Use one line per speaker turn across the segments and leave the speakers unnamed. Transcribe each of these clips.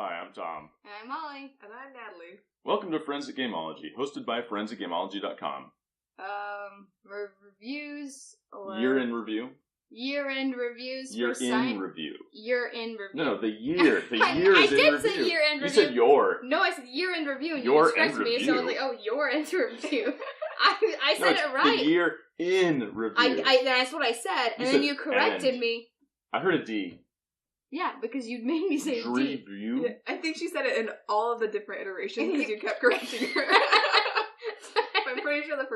Hi, I'm Tom.
And I'm Molly.
And I'm Natalie.
Welcome to Forensic Gameology, hosted by ForensicGameology.com.
Reviews or...
Year-end review?
Year-end reviews
Year-in
for science.
review.
Year-end review.
No, the year. The year
I
is in
did
review.
say year-end review.
You said your.
No, I said year-end review, and
Your
you corrected me,
end
so I was
review.
like, oh, your-end review. I said
it's
it right.
The year-in review.
That's what I said, and then you corrected me.
I heard a D.
Yeah, because you made me say D.
Review?
Yeah, I think she said it in all of the different iterations because you kept correcting her. I'm pretty sure the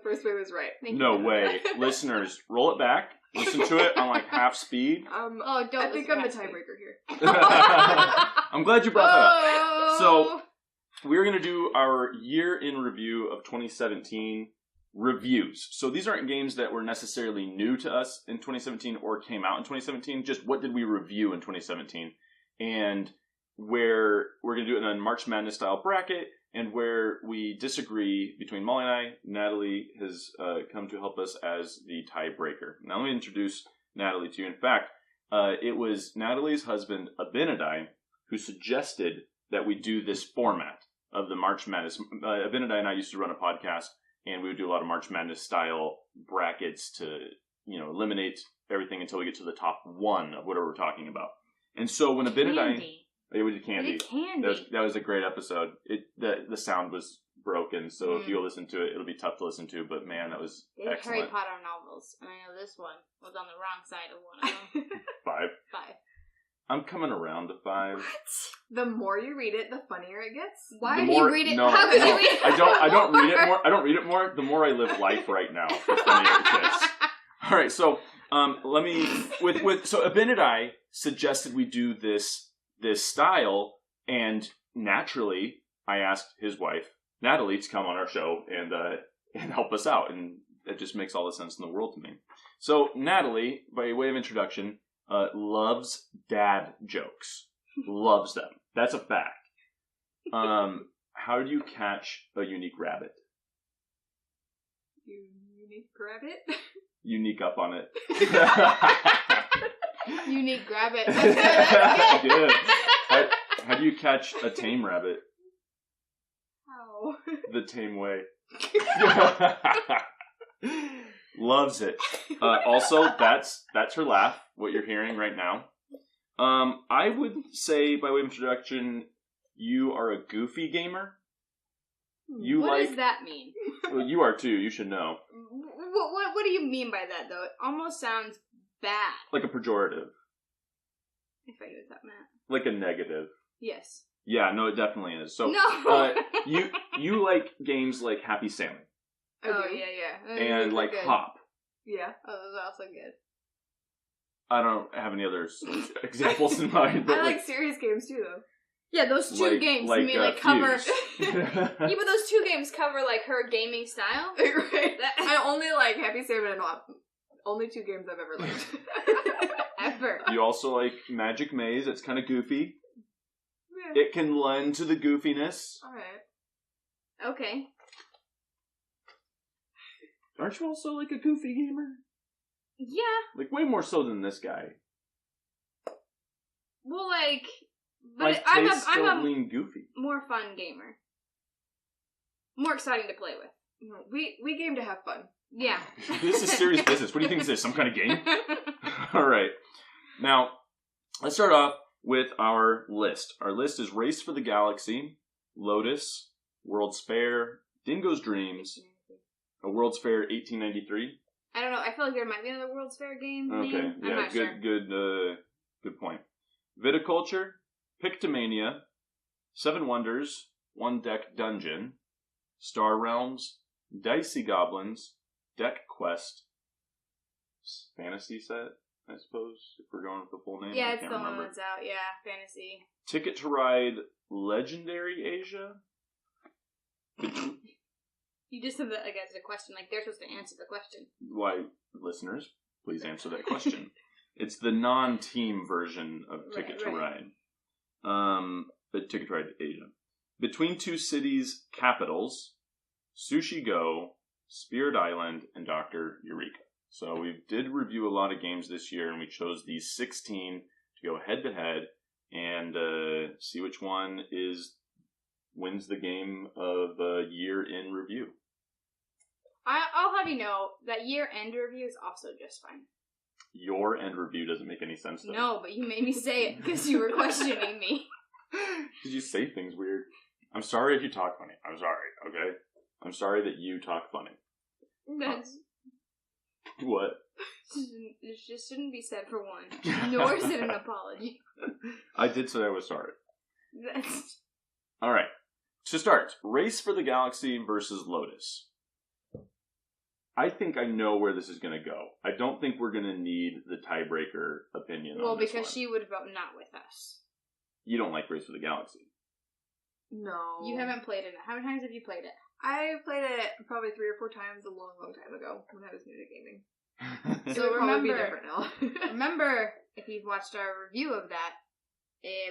first way was right.
No way. Listeners, roll it back. Listen to it on like half speed.
Don't.
I think I'm the tiebreaker here.
I'm glad you brought that up. So, we're going to do our year-in review of 2017 reviews. So these aren't games that were necessarily new to us in 2017 or came out in 2017. Just what did we review in 2017? And where we're going to do it in a March Madness style bracket, and where we disagree between Molly and I, Natalie has come to help us as the tiebreaker. Now let me introduce Natalie to you. In fact, it was Natalie's husband, Abinadi, who suggested that we do this format of the March Madness. Abinadi and I used to run a podcast, and we would do a lot of March Madness style brackets to, eliminate everything until we get to the top one of whatever we're talking about. And so when Abinadi... Yeah, we did Candy. That was a great episode. The sound was broken, so if you listen to it, it'll be tough to listen to, but man, that was excellent.
Harry Potter novels, and I know this one was on the wrong side of one of them.
5.
5.
I'm coming around to 5.
What? The more you read it, the funnier it gets?
Why do you read it?
No,
How could you read it?
I don't read it more. I don't read it more. The more I live life right now, the funnier it gets. All right, so so Abinadi suggested we do this style, and naturally I asked his wife Natalie to come on our show and help us out, and it just makes all the sense in the world to me. So Natalie, by way of introduction, loves dad jokes. Loves them. That's a fact. How do you catch a unique rabbit?
Unique rabbit?
Unique up on it.
Unique grab it.
That's good. How do you catch a tame rabbit?
How?
The tame way. Loves it. Also, that's her laugh, what you're hearing right now. I would say, by way of introduction, you are a goofy gamer.
What does that mean?
Well, you are too, you should know.
What do you mean by that, though? It almost sounds bad.
Like a pejorative.
If I use that, Matt.
Like a negative.
Yes.
Yeah, no, it definitely is. So,
no.
you like games like Happy Sailing.
Yeah.
And like
good.
Hop.
Yeah. Oh, those are also good.
I don't have any other examples in mind. But
I like serious games too, though.
Yeah, those two games.
Like,
you mean cover?
Fuse.
Yeah, but those two games cover like her gaming style.
Right. I only like Happy Salmon and Hop. Only 2 games I've ever liked.
Ever.
You also like Magic Maze. It's kind of goofy.
Yeah.
It can lend to the goofiness.
Alright.
Okay.
Aren't you also like a goofy gamer?
Yeah.
Like way more so than this guy.
Well, like,
but
I'm
still
a
lean goofy.
more fun gamer. More exciting to play with.
We game to have fun.
Yeah.
This is serious business. What do you think this is? Some kind of game? All right. Now, let's start off with our list. Our list is Race for the Galaxy, Lotus, World's Fair, Dingo's Dreams, a World's Fair 1893.
I don't know. I feel like there might be another World's Fair game.
Okay.
Name.
Yeah.
I'm not sure.
Good point. Viticulture, Pictomania, Seven Wonders, One Deck Dungeon, Star Realms, Dicey Goblins, Deck Quest, Fantasy Set, I suppose, if we're going with the full name.
Yeah,
I
it's
can't
the one
remember.
that's out. Yeah, Fantasy.
Ticket to Ride, Legendary Asia.
You just said that like as a question, like they're supposed to answer the question.
Why, listeners, please answer that question. It's the non-team version of Ticket to Ride. Ticket to Ride Asia. Between Two Cities Capitals, Sushi Go, Spirit Island, and Dr. Eureka. So we did review a lot of games this year, and we chose these 16 to go head-to-head and see which one wins the game of year in review.
I'll have you know that year-end review is also just fine.
Your end review doesn't make any sense, though.
No, but you made me say it because you were questioning me.
Did you say things weird? I'm sorry if you talk funny. I'm sorry, okay? I'm sorry that you talk funny.
That's...
What?
It just shouldn't be said for one. Nor is it an apology.
I did say I was sorry.
That's...
Alright. To start, Race for the Galaxy versus Lotus. I think I know where this is going to go. I don't think we're going to need the tiebreaker opinion on this
because
one.
she would vote not with us.
You don't like Race for the Galaxy.
No.
You haven't played it. How many times have you played it?
I played it probably 3 or 4 times a long, long time ago when I was new to gaming.
So
probably
remember,
be different now.
remember, if you've watched our review of that,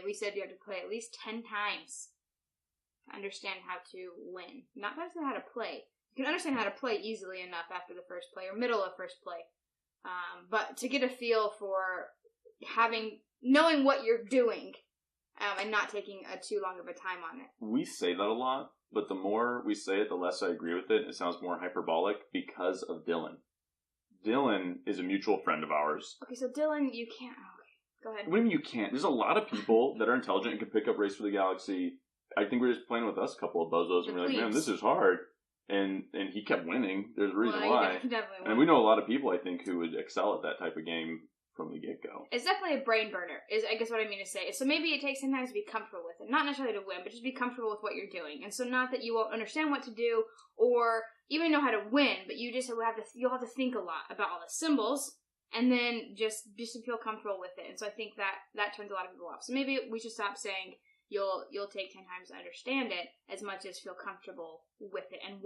we said you have to play at least 10 times to understand how to win. Not necessarily how to play. You can understand how to play easily enough after the first play or middle of first play. But to get a feel for knowing what you're doing and not taking too long of a time on it.
We say that a lot, but the more we say it, the less I agree with it. It sounds more hyperbolic because of Dylan. Dylan is a mutual friend of ours.
Okay, so Dylan, you can't... Okay, go ahead.
What do you mean you can't? There's a lot of people that are intelligent and can pick up Race for the Galaxy. I think we're just playing with us a couple of buzzos, and we're like, man, this is hard. And he kept winning. There's a reason why.
Definitely
and we know a lot of people, I think, who would excel at that type of game from the get-go.
It's definitely a brain burner, is I guess what I mean to say. So maybe it takes sometimes to be comfortable with it. Not necessarily to win, but just be comfortable with what you're doing. And so not that you won't understand what to do or even know how to win, but you'll have to think a lot about all the symbols and then just to feel comfortable with it. And so I think that turns a lot of people off. So maybe we should stop saying you'll take 10 times to understand it as much as feel comfortable with it and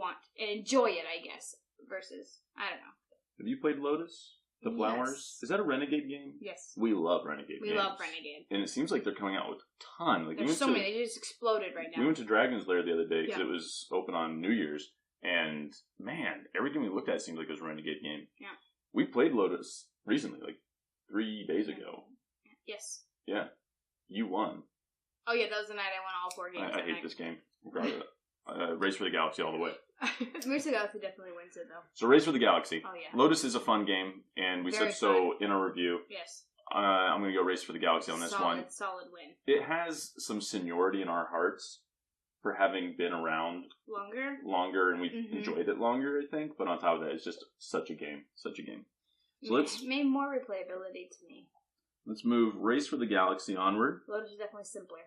enjoy it, I guess, versus, I don't know.
Have you played Lotus? The Flowers?
Yes.
Is that a Renegade game?
Yes.
We love Renegade games.
We love Renegade.
And it seems like they're coming out with a ton. Like,
There's so many. They just exploded right now.
We went to Dragon's Lair the other day because it was open on New Year's. And, man, everything we looked at seemed like it was a Renegade game. Yeah. We played Lotus recently, like 3 days ago.
Yes.
Yeah. You won.
Oh, yeah, that was the night I won all 4 games.
I hate this game. Race for the Galaxy all the way.
Race for the Galaxy definitely wins it, though.
So Race for the Galaxy.
Oh, yeah.
Lotus is a fun game, and we said so in our review.
Yes.
I'm going to go Race for the Galaxy on this one.
Solid win.
It has some seniority in our hearts for having been around longer, and we've enjoyed it longer, I think. But on top of that, it's just such a game. Such a game. So let's
made more replayability to me.
Let's move Race for the Galaxy onward.
Lotus is definitely simpler.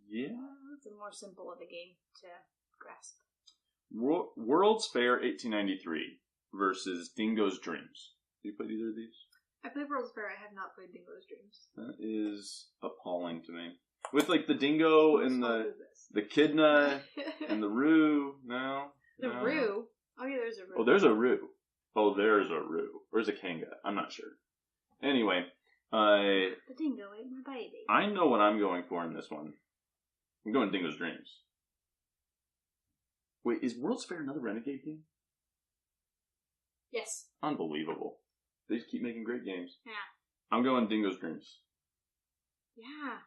Yeah.
It's a more simple of a game to grasp.
World's Fair 1893 versus Dingo's Dreams. Have you played either of these?
I played World's Fair. I have not played Dingo's Dreams.
That is appalling to me. With like the dingo and the echidna and the roo. No.
The roo? Oh yeah, there's a roo.
Oh, there's a roo. Oh, there's a roo. Or is it Kanga? I'm not sure. Anyway.
The dingo ate my baby.
I know what I'm going for in this one. I'm going Dingo's Dreams. Wait, is World's Fair another Renegade game?
Yes.
Unbelievable. They just keep making great games.
Yeah.
I'm going Dingo's Dreams.
Yeah.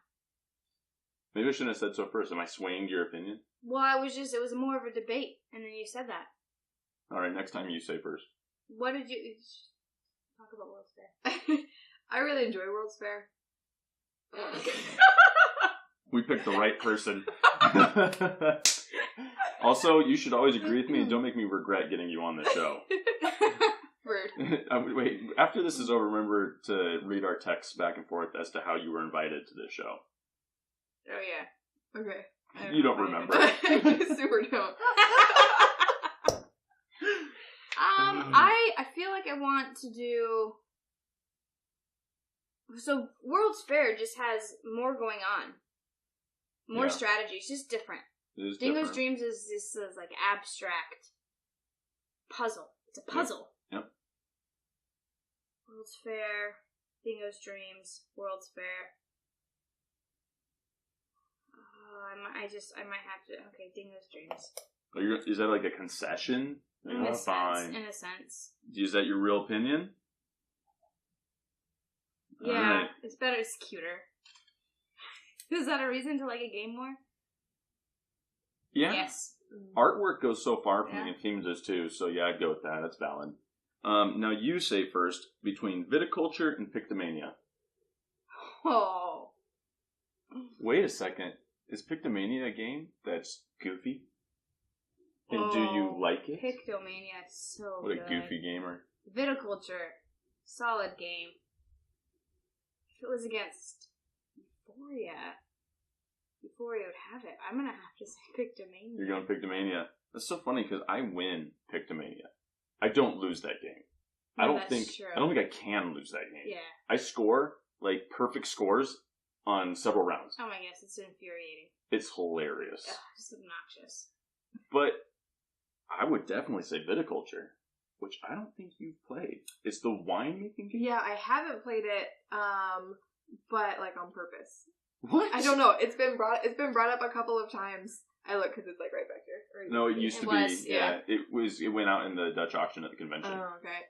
Maybe I shouldn't have said so first. Am I swaying your opinion?
Well, it was more of a debate, and then you said that.
Alright, next time you say first.
What did you... Talk about World's Fair.
I really enjoy World's Fair.
We picked the right person. Also, you should always agree with me and don't make me regret getting you on the show.
Rude.
Wait, after this is over, remember to read our texts back and forth as to how you were invited to this show.
Oh, yeah. Okay.
You don't remember.
I super don't.
I feel like I want to do... So, World's Fair just has more going on. More strategy. It's just different. Dingo's Dreams is this like abstract puzzle. It's a puzzle.
Yep.
World's Fair, Dingo's Dreams, World's Fair. I might have to. Okay, Dingo's Dreams.
Is that like a concession?
In a sense.
Is that your real opinion?
Yeah,
Alright.
it's better. It's cuter. Is that a reason to like a game more?
Yeah.
Yes.
Artwork goes so far from
Yeah.
me, and themes does too, so yeah, I'd go with that. That's valid. Now you say first, between viticulture and Pictomania.
Oh.
Wait a second. Is Pictomania a game that's goofy? And do you like it?
Pictomania is so
What a
good.
goofy gamer.
Viticulture, solid game. If it was against Euphoria would have it. I'm gonna have to say Pictomania.
You're going Pictomania. That's so funny because I win Pictomania. I don't lose that game.
No,
I don't
that's
think
true.
I can lose that game.
Yeah.
I score like perfect scores on several rounds.
Oh my goodness, it's infuriating.
It's hilarious.
Ugh, it's obnoxious.
But I would definitely say viticulture, which I don't think you've played. It's the winemaking game?
Yeah, I haven't played it, but like on purpose.
What?
I don't know. It's been brought up a couple of times. I look because it's like right back here.
No, it used to
was,
be.
yeah.
It went out in the Dutch auction at the convention.
Oh, okay.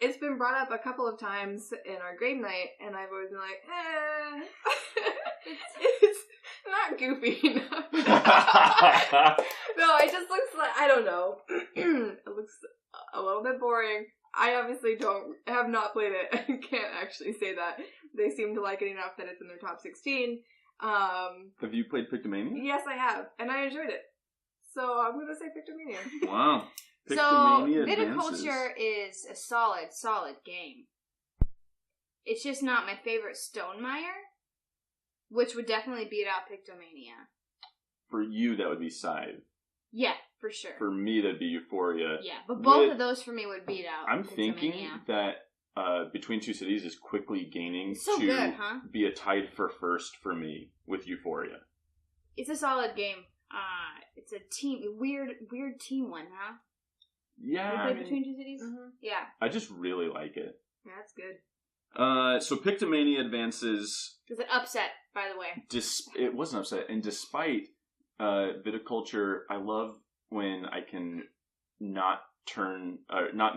It's been brought up a couple of times in our game night, and I've always been like, it's not goofy enough. No, it just looks like, I don't know. It looks a little bit boring. I obviously have not played it. I can't actually say that. They seem to like it enough that it's in their top 16.
Have you played Pictomania?
Yes, I have, and I enjoyed it. So I'm going to say Pictomania.
Wow.
So,
Pictomania advances.
Viticulture is a solid game. It's just not my favorite Stonemaier, which would definitely beat out Pictomania.
For you, that would be Scythe.
Yeah, for sure.
For me, that'd be Euphoria.
Yeah, but both of those for me would beat out
I'm
Pictomania.
thinking that Between Two Cities is quickly gaining
So
to
good, huh?
be a tied for first for me with Euphoria.
It's a solid game. It's a weird team one, huh?
Yeah,
You played Between Two Cities?
Mm-hmm.
Yeah.
I just really like it.
Yeah, that's good.
So Pictomania advances.
It was an upset, by the way.
It was an upset, and despite viticulture, I love when I can not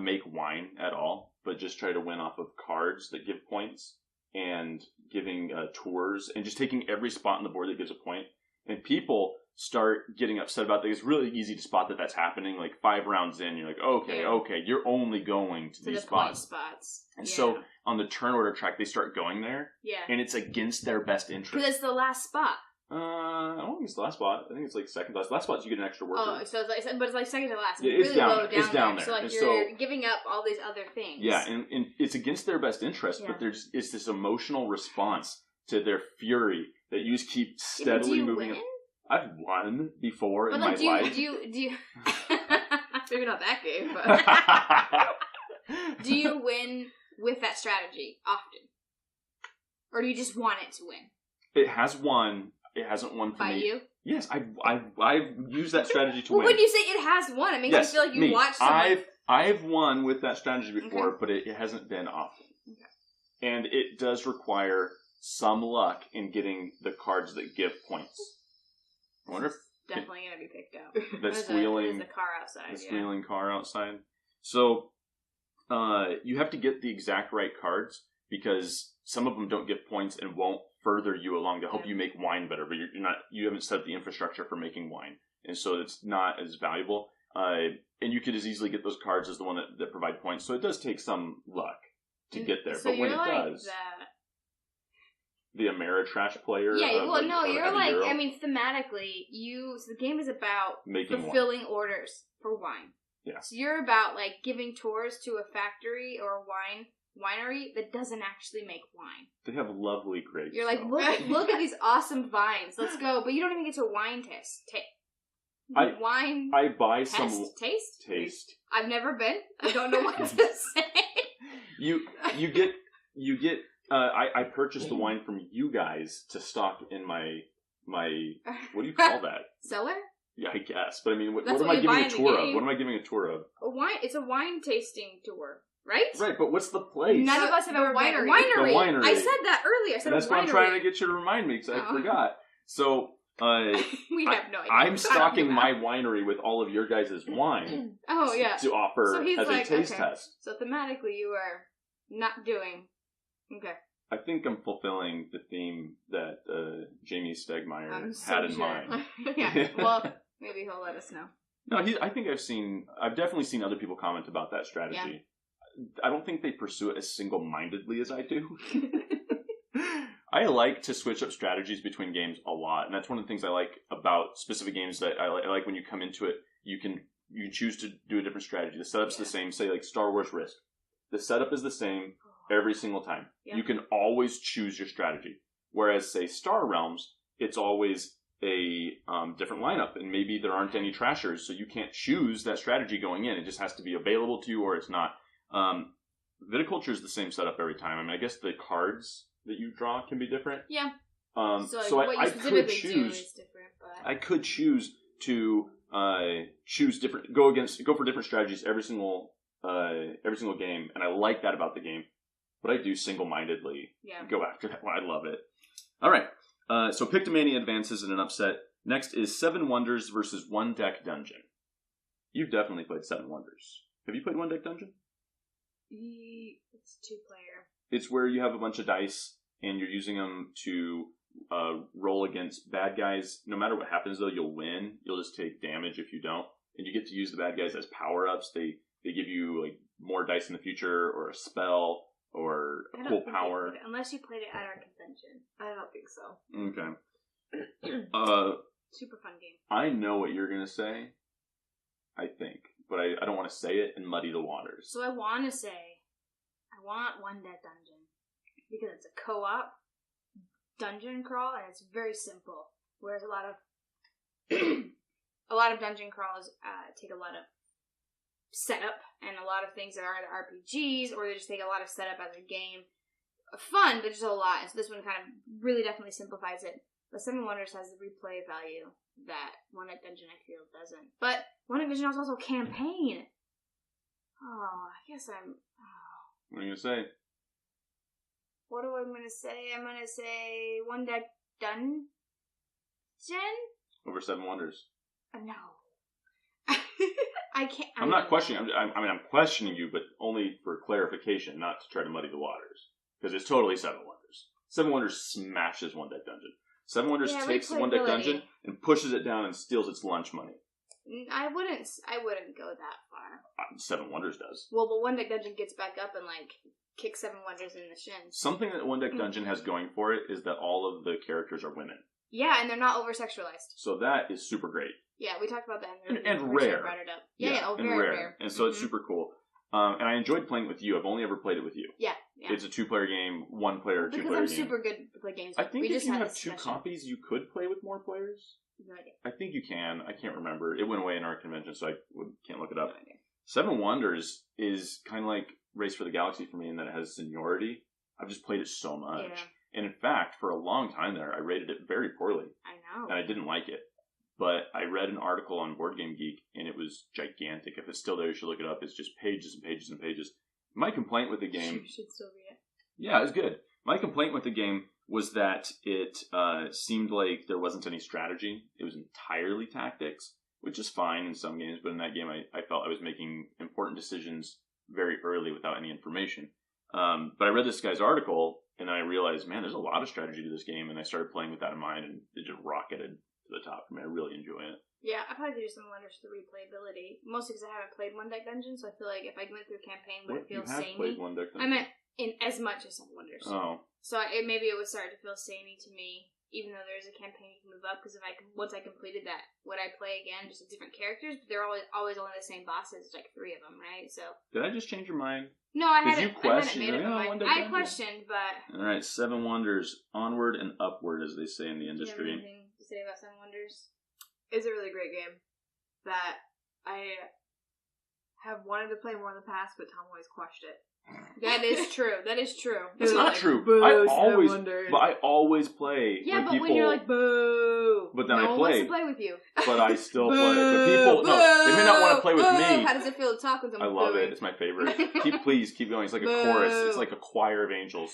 make wine at all, but just try to win off of cards that give points and giving tours and just taking every spot on the board that gives a point. And people start getting upset about that. It's really easy to spot that that's happening. Like 5 rounds in, you're like, okay, you're only going to these
the point
spots.
spots.
And
yeah.
so on the turn order track, they start going there.
Yeah.
And it's against their best interest.
Because it's the last spot.
I don't think it's the last spot. I think it's like second to last. Last spot, you get an extra worker.
Oh, so it's like, but it's like second to last.
Yeah,
It's
it's
really
down
low
there.
down
It's down
there.
there.
So like
And
you're giving up all these other things.
Yeah, and it's against their best interest, but it's this emotional response to their fury that you just keep steadily moving.
Win?
I've won before in my
do you,
life.
Do you
Maybe not that game, but
do you win with that strategy often, or do you just want it to win?
It has won. It hasn't won for
By
me.
you?
Yes, I've used that strategy to
well,
win.
when you say it has won, it makes
Yes,
me feel like you
me.
watched someone.
I've won with that strategy before,
Okay.
but it hasn't been often.
Okay.
And it does require some luck in getting the cards that give points. I wonder if
Definitely gonna be picked up.
that
There's
squealing
a car outside.
the squealing car outside. So you have to get the exact right cards because some of them don't give points and won't further you along to help you make wine better, but you haven't set up the infrastructure for making wine, and so it's not as valuable. And you could as easily get those cards as the one that provide points. So it does take some luck to get there,
So
but when
you're
it
like
does, the Ameritrash player.
Yeah, well, no,
of a
you're
heavy
like,
euro,
I mean, thematically, so the game is about
making
fulfilling orders for wine.
Yeah.
So you're about, like, giving tours to a factory or a winery that doesn't actually make wine.
They have lovely grapes.
You're like,
though.
look at these awesome vines. Let's go. But you don't even get to wine test.
I buy
test?
some
Taste? I've never been. I don't know what to say.
You get. I purchased the wine from you guys to stock in my. What do you call that?
Cellar?
Yeah, I guess. But I mean, what
That's
am
what
I
you buy
giving a
in the
tour of?
game.
What am I giving a tour of?
It's a wine tasting tour, right?
Right, but what's the place?
None of us have ever been.
winery.
Winery.
The winery.
I said that earlier. I said
And that's
a
what
winery.
I'm trying to get you to remind me because I forgot. So
we have no idea.
I'm stocking my winery with all of your guys' wine.
Oh yeah.
To offer
So he's
as
like,
a taste
okay.
test.
So thematically, you are not doing. Okay.
I think I'm fulfilling the theme that Jamie Stegmaier
so
had in
sure.
mind.
Yeah, well, maybe he'll let us know.
No, I think I've definitely seen other people comment about that strategy. Yeah. I don't think they pursue it as single-mindedly as I do. I like to switch up strategies between games a lot, and that's one of the things I like about specific games that I like when you come into it, you can choose to do a different strategy. The setup's the same, say like Star Wars Risk. The setup is the same every single time. Yeah. You can always choose your strategy. Whereas, say, Star Realms, it's always a different lineup, and maybe there aren't any trashers, so you can't choose that strategy going in. It just has to be available to you, or it's not. Viticulture is the same setup every time. I mean, I guess the cards that you draw can be different.
Yeah.
So I could choose.
Is different, but...
I could choose to choose different, go for different strategies every single game, and I like that about the game. But I do single-mindedly go after that one. I love it. All right. So Pictomania advances in an upset. Next is 7 Wonders versus 1 Deck Dungeon. You've definitely played 7 Wonders. Have you played 1 Deck Dungeon?
It's 2-player.
It's where you have a bunch of dice, and you're using them to roll against bad guys. No matter what happens, though, you'll win. You'll just take damage if you don't. And you get to use the bad guys as power-ups. They give you like more dice in the future, or a spell, or a cool power.
Unless you played it at our convention.
I don't think so.
Okay.
Super fun game.
I know what you're going to say, I think. But I don't want to say it and muddy the waters.
So I want to say, I want 1 Deck Dungeon. Because it's a co-op dungeon crawl, and it's very simple. Whereas a lot of dungeon crawls take a lot of setup, and a lot of things that are either RPGs, or they just take a lot of setup as a game. Fun, but just a lot. And so this one kind of really definitely simplifies it. But 7 Wonders has the replay value that 1 Deck Dungeon, I feel, doesn't. But 1 Deck Dungeon is also a campaign. Oh, I guess I'm... Oh.
What are you going to say?
What am I going to say? I'm going to say 1 Deck Dungeon?
Over 7 Wonders.
No. I can't...
I'm not questioning. I'm questioning you, but only for clarification, not to try to muddy the waters. Because it's totally 7 Wonders. 7 Wonders smashes 1 Deck Dungeon. 7 Wonders takes the 1 Deck Dungeon and pushes it down and steals its lunch money.
I wouldn't go that far.
7 Wonders does.
Well, but 1 Deck Dungeon gets back up and like kicks 7 Wonders in the shins.
Something that 1 Deck Dungeon has going for it is that all of the characters are women.
Yeah, and they're not over-sexualized.
So that is super great.
Yeah, we talked about that in the
and rare.
Brought it up. Yeah, very rare.
And so it's super cool. And I enjoyed playing it with you. I've only ever played it with you.
Yeah.
It's a 2-player game, 1-player, 2-player game.
Because I'm super good to play games with.
I think if you have 2 copies, you could play with more players.
No idea.
I think you can. I can't remember. It went away in our convention, so I can't look it up. No idea. 7 Wonders is kind of like Race for the Galaxy for me in that it has seniority. I've just played it so much. Yeah. And in fact, for a long time there, I rated it very poorly.
I know.
And I didn't like it. But I read an article on Board Game Geek, and it was gigantic. If it's still there, you should look it up. It's just pages and pages and pages. My complaint with the game...
You should still read it.
Yeah, it was good. My complaint with the game was that it seemed like there wasn't any strategy. It was entirely tactics, which is fine in some games. But in that game, I felt I was making important decisions very early without any information. But I read this guy's article, and then I realized, man, there's a lot of strategy to this game. And I started playing with that in mind, and it just rocketed to the top for me. I really enjoy it.
Yeah, I probably could do 7 Wonders for the replayability. Mostly because I haven't played 1 Deck Dungeon, so I feel like if I went through a campaign, would it feel samey?
You have played 1 Deck Dungeon?
I meant in as much as 7 Wonders.
Oh.
So maybe it would start to feel samey to me, even though there's a campaign you can move up. Because once I completed that, would I play again just with different characters? But they're always only the same bosses, like 3 of them, right? So
did I just change your mind?
No, I hadn't
made
up my mind. I questioned, but
all right, 7 Wonders, onward and upward, as they say in the industry.
Do you have anything to say about 7 Wonders?
It's a really great game that I have wanted to play more in the past, but Tom always quashed it.
That is true. That is true.
It's not true. I always play.
Yeah, but when you're like, boo.
But then
no
I play.
One wants to play with you.
But I still play. But people, no, they may not want to play with me.
How does it feel to talk with them?
I love it. It's my favorite. Please keep going. It's like a chorus. It's like a choir of angels.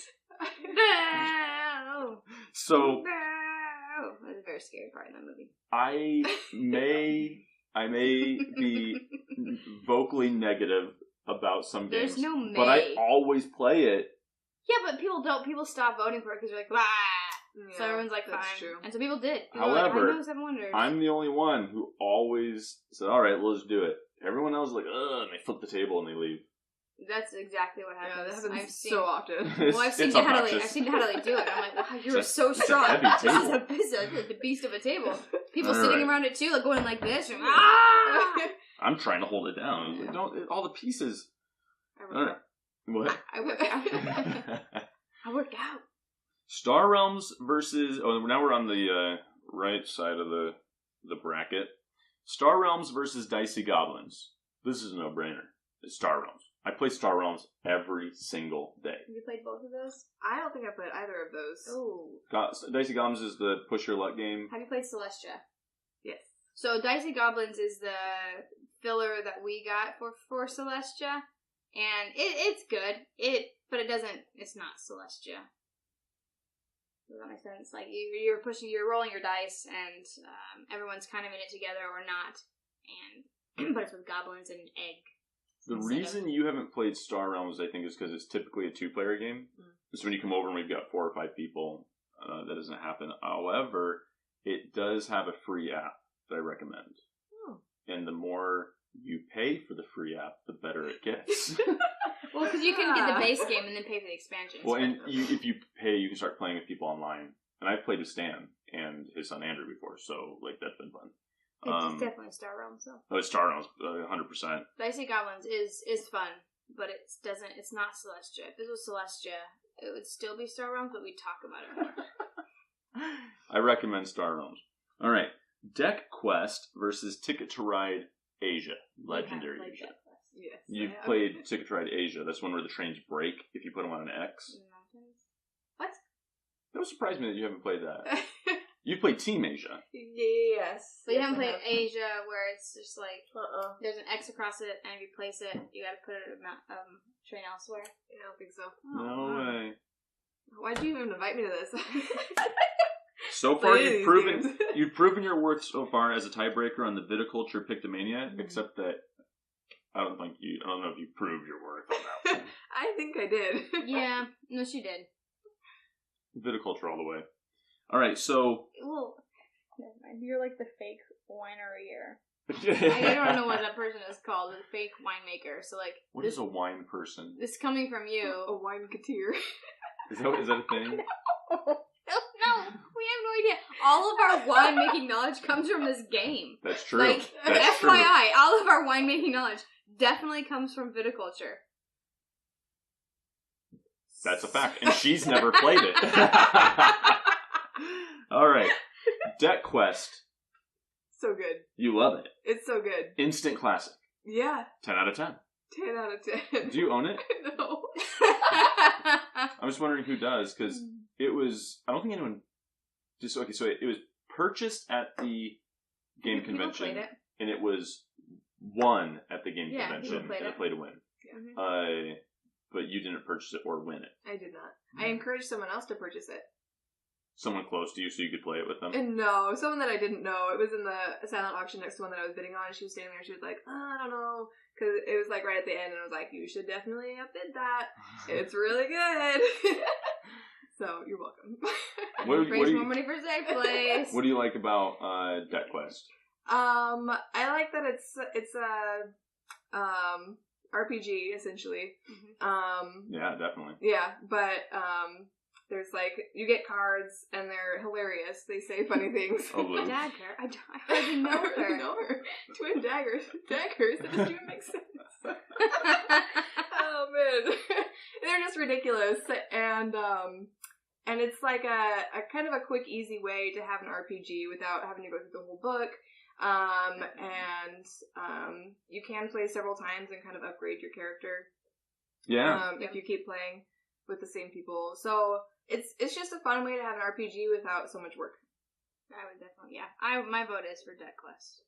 No.
So.
No. That was a very scary part in that movie.
I may be vocally negative about some games,
There's no may.
But I always play it
Yeah, but people don't. People stop voting for it because they're like, "Blah."
Yeah,
So everyone's like,
that's
fine.
true.
And so people did. People
However,
were like, I know Seven Wonders.
I'm the only one who always said, all right, let's do it. Everyone else is like, ugh, and they flip the table and they leave.
That's exactly what happens.
Yeah, that happens
I've seen,
so often.
Well, I've seen Natalie do it. I'm like, wow, you're so strong.
It's a heavy
This is the beast of a table. People
All
sitting
right.
around it too, like going like this. And,
I'm trying to hold it down. Like, don't all the pieces. All right. What?
I work out. I work out.
Star Realms versus... Oh, now we're on the right side of the bracket. Star Realms versus Dicey Goblins. This is a no-brainer. It's Star Realms. I play Star Realms every single day.
Have you played both of those?
I don't think I played either of those.
Oh.
Dicey Goblins is the push your luck game.
Have you played Celestia?
Yes.
So Dicey Goblins is the filler that we got for Celestia. And it's good. But it doesn't... It's not Celestia. Does that make sense? Like, you're rolling your dice, and everyone's kind of in it together or not. And but it's with goblins and egg.
The reason you haven't played Star Realms, I think, is because it's typically a 2-player game. So when you come over and we've got 4 or 5 people, that doesn't happen. However, it does have a free app that I recommend.
Oh.
And the more you pay for the free app, the better it gets.
Well, because you can get the base game and then pay for the expansions.
Well, and if you pay, you can start playing with people online. And I've played with Stan and his son Andrew before, so like that's been fun.
It's definitely Star Realms, though.
Oh, it's Star Realms, 100%.
Dicey Goblins is fun, but it's not Celestia. If this was Celestia, it would still be Star Realms, but we'd talk about it more.
I recommend Star Realms. All right, Deck Quest versus Ticket to Ride Asia, Legendary Asia.
Yes.
You've played Ticket to Ride Asia. That's one where the trains break if you put them on an X.
What?
That would surprise me that you haven't played that. You played Team Asia.
Yes.
But you haven't played Asia, where it's just like
there's
an X across it, and if you place it, you got to put it train elsewhere.
I don't think so.
No way.
Why'd you even invite me to this?
So far, you've proven your worth so far as a tiebreaker on the Viticulture Pictomania, except that I don't know if you proved your worth on that one.
I think I did.
Yeah, no, she did.
Viticulture all the way. All right, so
well, never mind. You're like the fake winery. I don't know what that person is called, the fake winemaker. So like,
what is a wine person?
This coming from you,
a wineketeer.
Is that a thing?
No, we have no idea. All of our winemaking knowledge comes from this game.
That's true.
Like,
That's
FYI,
true.
all of our winemaking knowledge definitely comes from viticulture.
That's a fact, and she's never played it. All right, Deck Quest.
So good.
You love it.
It's so good.
Instant classic.
Yeah.
10 out of 10.
10 out of 10.
Do you own it?
No.
I'm just wondering who does, because it was... I don't think anyone... So it was purchased at the game convention,
played it.
and it was won at the game
Yeah,
convention,
people played
and
it.
it played to win.
Mm-hmm.
But you didn't purchase it or win it.
I did not. I encouraged someone else to purchase it.
Someone close to you so you could play it with them?
And no, someone that I didn't know. It was in the silent auction next to one that I was bidding on. She was standing there. She was like, I don't know. Because it was like right at the end, and I was like, you should definitely bid that. It's really good. So, you're welcome.
Raise more money for safe place.
What do you like about Deck Quest?
I like that it's a RPG essentially.
Mm-hmm.
Yeah, definitely.
Yeah, but there's like you get cards and they're hilarious. They say funny things.
Oh, Lou.
Dagger? I hardly know her.
I already know her. Twin daggers. Daggers. That doesn't even make sense. Oh man, they're just ridiculous, and it's like a kind of a quick, easy way to have an RPG without having to go through the whole book. And you can play several times and kind of upgrade your character.
Yeah.
If you keep playing with the same people. So it's just a fun way to have an RPG without so much work.
I would definitely, yeah. My vote is for Deck Quest.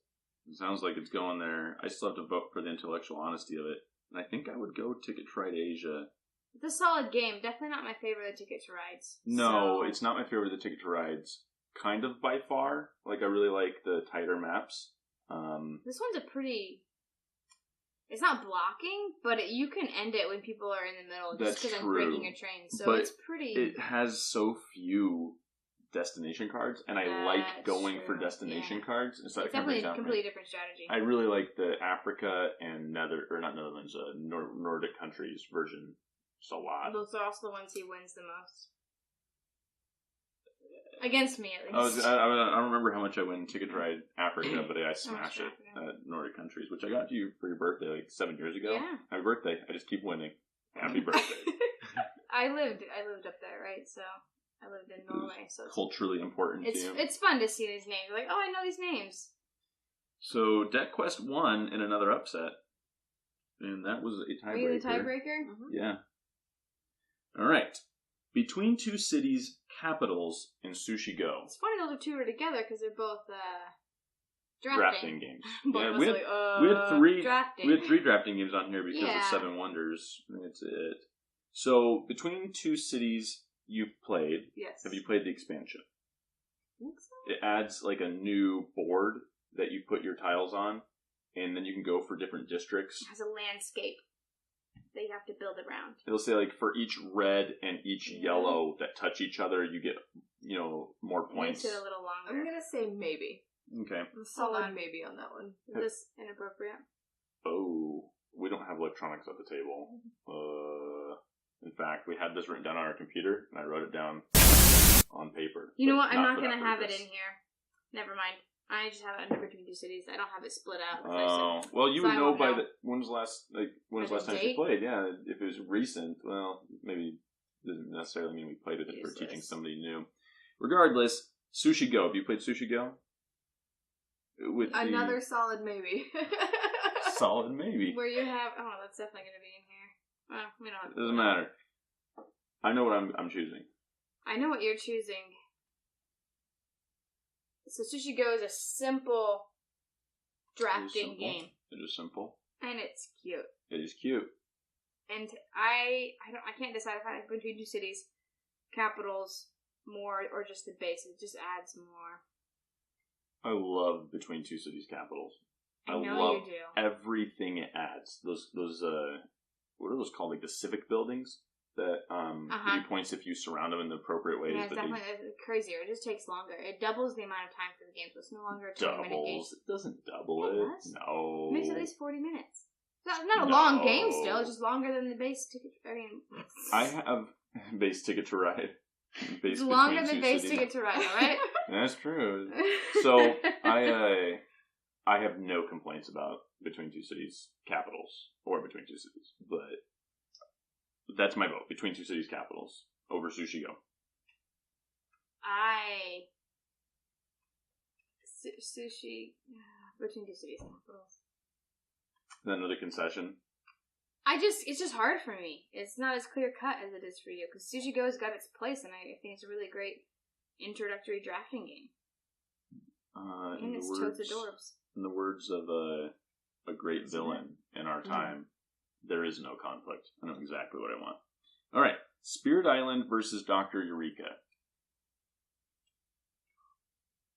It sounds like it's going there. I still have to vote for the intellectual honesty of it. And I think I would go Ticket to Ride Asia.
It's a solid game. Definitely not my favorite of Ticket to Rides.
No, it's not my favorite of the Ticket to Rides. Kind of by far. Like, I really like the tighter maps.
This one's a pretty... It's not blocking, but you can end it when people are in the middle just because I'm breaking a train. So
but
it's pretty...
It has so few destination cards, and I like going for destination cards.
It's definitely a completely different strategy.
I really like the Africa and Nordic countries version just a lot.
Those are also the ones he wins the most. Against me, at least.
I don't remember how much I win Ticket to Ride Africa, but I smash it at Nordic countries, which I got to you for your birthday like 7 years ago.
Yeah.
Happy birthday. I just keep winning. Happy birthday.
I lived up there, right? So I lived in Norway. So it's
culturally important to you.
It's fun to see these names. Like, oh, I know these names.
So Deck Quest won in another upset. And that was a tiebreaker.
Were you the tiebreaker?
Mm-hmm.
Yeah. All right. Between Two Cities, Capitals, and Sushi Go.
It's funny those two are together because they're both
drafting games.
Yeah,
we had three
drafting.
drafting games on here because of Seven Wonders. That's it. So Between Two Cities, you've played.
Yes.
Have you played the expansion?
I think so.
It adds like a new board that you put your tiles on, and then you can go for different districts.
It has a landscape that you have to build around.
It'll say like for each red and each yellow that touch each other, you get more points.
Makes it a little longer.
I'm gonna say maybe.
Okay.
A solid maybe on that one.
Is this inappropriate?
Oh, we don't have electronics at the table. In fact, we had this written down on our computer, and I wrote it down on paper.
You know what? I'm not gonna have it in here. Never mind. I just have it under Between Two Cities. I don't have it split out.
Oh, well, you would know by the when was the last time you played? Yeah, if it was recent, well, maybe it doesn't necessarily mean we played it if we're teaching somebody new. Regardless, Sushi Go. Have you played Sushi Go? With
another solid maybe.
Solid maybe.
Where you have that's definitely going to be in here. Well, we don't have to.
Doesn't matter. I know what I'm choosing.
I know what you're choosing. So Sushi Go is a simple drafting game.
It is simple.
And it's cute.
It is cute.
And I can't decide if I like Between Two Cities, Capitals more or just the base. It just adds more.
I love Between Two Cities, Capitals.
I know
love
you do.
Everything it adds. Those what are those called? Like the civic buildings that give you points if you surround them in the appropriate ways.
Yeah, it's definitely crazier. It just takes longer. It doubles the amount of time for the game, so it's no longer a 20-minute game.
It doesn't double it.
Does.
No.
It makes at least 40 minutes. It's not a long game still. It's just longer than the base ticket.
I have base Ticket to Ride.
It's longer than base Ticket to Ride, alright?
That's true. So, I have no complaints about Between Two Cities, Capitals, or Between Two Cities, but that's my vote. Between Two Cities, Capitals over Sushi Go.
Sushi Between Two Cities, Capitals.
Is that another concession?
It's just hard for me. It's not as clear cut as it is for you because Sushi Go's got its place, and I think it's a really great introductory drafting game. And it's totes adorbs.
In the words of a great villain in our time, there is no conflict. I know exactly what I want. All right, Spirit Island versus Dr. Eureka.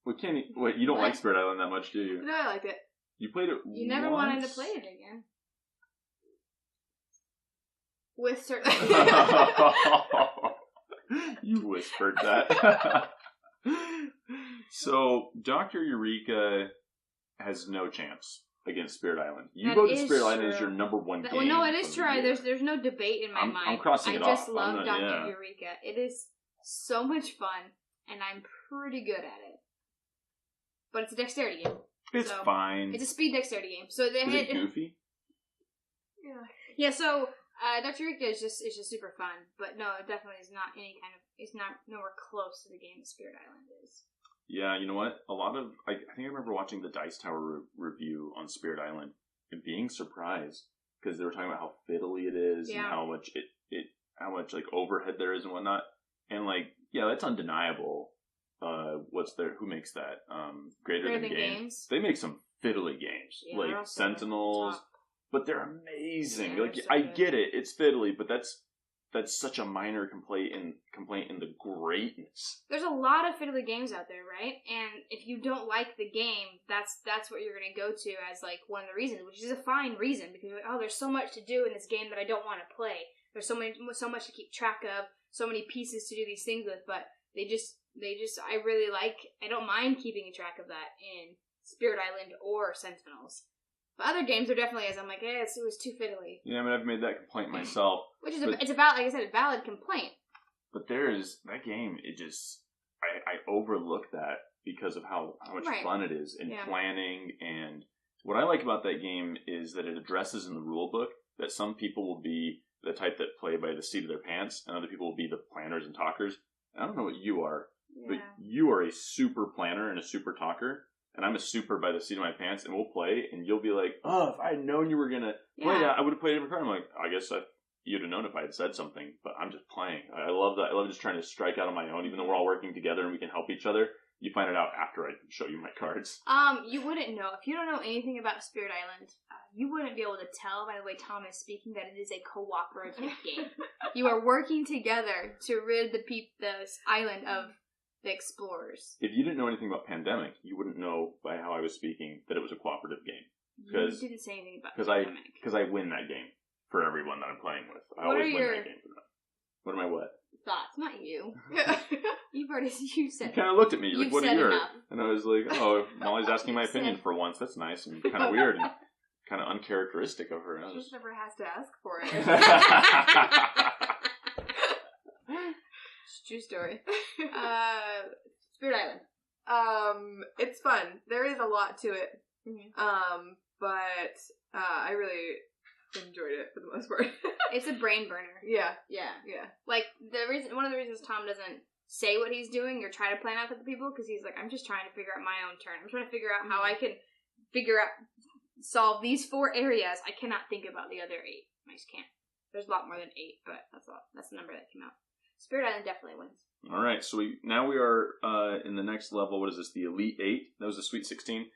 Wait, you don't like Spirit Island that much, do you?
No, I liked it.
You played it
You never wanted to play it again. With certain...
You whispered that. So, Dr. Eureka has no chance against Spirit Island. You voted Spirit Island as your number one game.
Well, no, it is true. There's no debate in my mind.
I'm crossing it off.
I just love Dr. Eureka. It is so much fun, and I'm pretty good at it. But it's a dexterity game.
It's fine.
It's a speed dexterity game. So
is it goofy?
Yeah.
Yeah, so Dr. Eureka is just super fun. But no, it definitely is not any kind of... It's not nowhere close to the game that Spirit Island is.
Yeah, you know what? I think I remember watching the Dice Tower review on Spirit Island and being surprised because they were talking about how fiddly it is and how much how much like overhead there is and whatnot. And that's undeniable. Who makes that? Greater Than Games. They make some fiddly games like Sentinels, but they're amazing.
Yeah,
I get it. It's fiddly, but that's such a minor complaint in the greatness.
There's a lot of fiddly games out there, right? And if you don't like the game, that's what you're going to go to as like one of the reasons, which is a fine reason, because you're like, oh, there's so much to do in this game that I don't want to play. There's so much to keep track of, so many pieces to do these things with, but they just I don't mind keeping a track of that in Spirit Island or Sentinels. But other games are definitely, as I'm like, it was too fiddly.
Yeah, I mean, I've made that complaint myself.
Which is it's about, like I said, a valid complaint.
But that game, I overlook that because of how much fun it is in planning. And what I like about that game is that it addresses in the rule book that some people will be the type that play by the seat of their pants, and other people will be the planners and talkers. And I don't know what you are, but you are a super planner and a super talker. And I'm a super by the seat of my pants, and we'll play, and you'll be like, oh, if I had known you were going to play that, I would have played a different card. I'm like, I guess you'd have known if I had said something, but I'm just playing. I love that. I love just trying to strike out on my own, even though we're all working together and we can help each other. You find it out after I show you my cards.
You wouldn't know. If you don't know anything about Spirit Island, you wouldn't be able to tell by the way Tom is speaking that it is a cooperative game. You are working together to rid the island of the explorers.
If you didn't know anything about Pandemic, you wouldn't know by how I was speaking that it was a cooperative game.
You didn't say anything about
Pandemic. Because I win that game for everyone that I'm playing with. I always win that game for them. What am I what?
Thoughts, not you. You said
you kind of looked at me. You're like, what are yours?
Enough.
And I was like, oh, Molly's asking my opinion for once. That's nice and kind of weird and kind of uncharacteristic of her.
She just never has to ask for it. True story.
Spirit Island.
It's fun. There is a lot to it. Mm-hmm. But I really enjoyed it for the most part.
It's a brain burner.
Yeah.
Like one of the reasons Tom doesn't say what he's doing or try to plan out for the people, because he's like, I'm just trying to figure out my own turn. I'm trying to figure out how I can solve these 4 areas. I cannot think about the other 8. I just can't. There's a lot more than 8, but that's the number that came out. Spirit Island definitely wins.
All right, so we are in the next level. What is this? The Elite 8. That was the Sweet 16.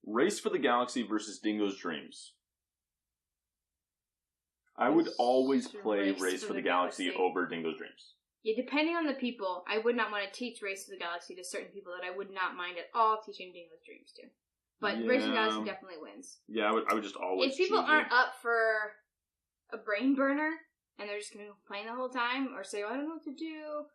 Race for the Galaxy versus Dingo's Dreams. I would always play Race for the Galaxy over Dingo's Dreams.
Yeah, depending on the people, I would not want to teach Race for the Galaxy to certain people that I would not mind at all teaching Dingo's Dreams to. But Race for the Galaxy definitely wins.
Yeah, I would just always.
If people aren't up for a brain burner and they're just going to complain the whole time or say, oh, I don't know what to do,